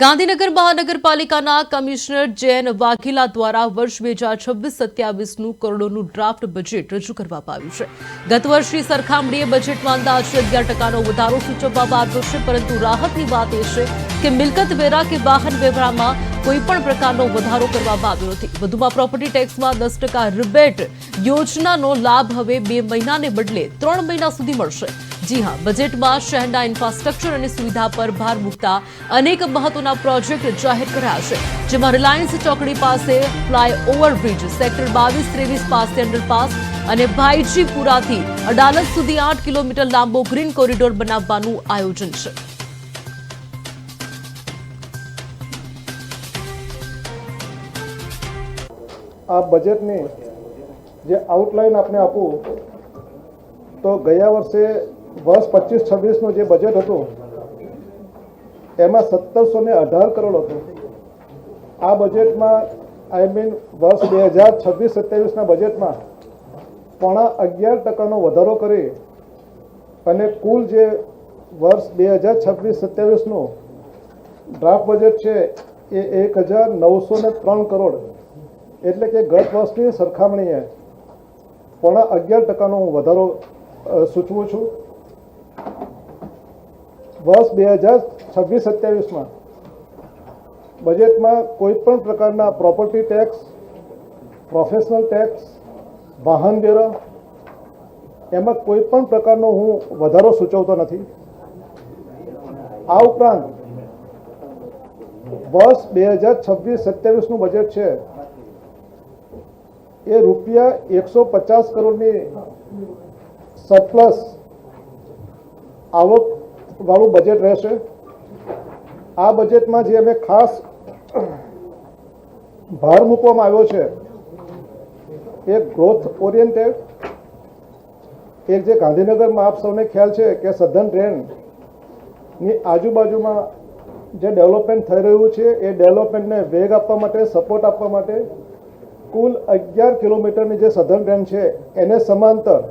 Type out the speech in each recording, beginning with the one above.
ગાંધીનગર મહાનગરપાલિકાના કમિશનર જૈન વાઘેલા દ્વારા વર્ષ 2026-27નું કરોડોનું ડ્રાફ્ટ બજેટ રજૂ કરવામાં આવ્યું છે। ગત વર્ષની સરખામણીએ બજેટમાં અંદાજે 11%નો વધારો સૂચવવામાં આવ્યો છે, પરંતુ રાહતની વાત એ છે કે મિલકત વેરા કે વાહન વેરામાં કોઈપણ પ્રકારનો વધારો કરવામાં આવ્યો નથી। વધુમાં પ્રોપર્ટી ટેક્સમાં 10% રિબેટ યોજનાનો લાભ હવે 2 મહિનાને બદલે 3 મહિના સુધી મળશે। जी हां, बजेटમાં શહેરના ઇન્ફ્રાસ્ટ્રક્ચર અને સુવિધા પર ભાર મૂકતા અનેક મહત્વના પ્રોજેક્ટ જાહેર કર્યા છે, જેમાં રિલાયન્સ ચોકડી પાસે ફ્લાયઓવર બ્રિજ, સેક્ટર 22-23 પાસે અંડરપાસ અને ભાઈજીપુરાથી અડાલજ સુધી 8 કિલોમીટર લાંબો ગ્રીન કોરિડોર બનાવવાનું આયોજન છે। આ બજેટની જે આઉટલાઈન આપણે આપું તો ગયા વર્ષે વર્ષ 25-26નું જે બજેટ હતું એમાં 1718 કરોડ હતું। આ બજેટમાં વર્ષ 2026-27ના બજેટમાં 11% વધારો કરી અને કુલ જે વર્ષ 2026-27નું ડ્રાફ્ટ બજેટ છે એ 1903 કરોડ, એટલે કે ગત વર્ષની સરખામણીએ 11% હું વધારો સૂચવું છું। વર્ષ 2026-27માં બજેટમાં કોઈપણ પ્રકારના પ્રોપર્ટી ટેક્સ, પ્રોફેશનલ ટેક્સ, વાહન વેરા એમાં કોઈપણ પ્રકારનો હું વધારો સૂચવતો નથી। આ ઉપરાંત વર્ષ 2026-27નું બજેટ છે એ રૂપિયા 150 કરોડની સરપ્લસ આવક વાળું બજેટ રહેશે। આ બજેટમાં જે અમે ખાસ ભાર મૂકવામાં આવ્યો છે એ ગ્રોથ ઓરિએન્ટેડ, એક જે ગાંધીનગરમાં આપ સૌને ખ્યાલ છે કે સધન ટ્રેનની આજુબાજુમાં જે ડેવલપમેન્ટ થઈ રહ્યું છે એ ડેવલપમેન્ટને વેગ આપવા માટે, સપોર્ટ આપવા માટે કુલ 11 કિલોમીટરની જે સધન ટ્રેન છે એને સમાંતર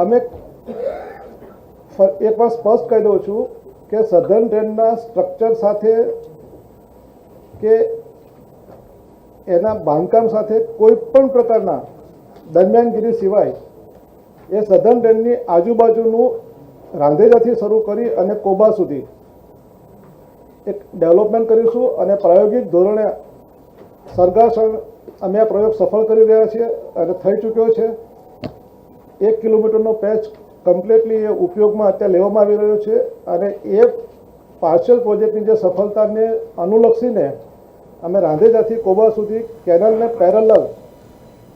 અમે એક વાર સ્પષ્ટ કહી દઉં છું કે સધન ટ્રેનના સ્ટ્રક્ચર સાથે કે એના બાંધકામ સાથે કોઈ પણ પ્રકારના દરમિયાનગીરી સિવાય એ સધન ટ્રેનની આજુબાજુનું રાંધેજાથી શરૂ કરી અને કોબા સુધી એક ડેવલપમેન્ટ કરીશું અને પ્રાયોગિક ધોરણે સરગાસણ અમે આ પ્રયોગ સફળ કરી રહ્યા છીએ અને થઈ ચૂક્યો છે। 1 કિલોમીટરનો પેચ કમ્પ્લીટલી એ ઉપયોગમાં અત્યારે લેવામાં આવી રહ્યો છે અને એ પાર્શિયલ પ્રોજેક્ટની જે સફળતાને અનુલક્ષીને અમે રાંધેજાથી કોબા સુધી કેનલને પેરેલલ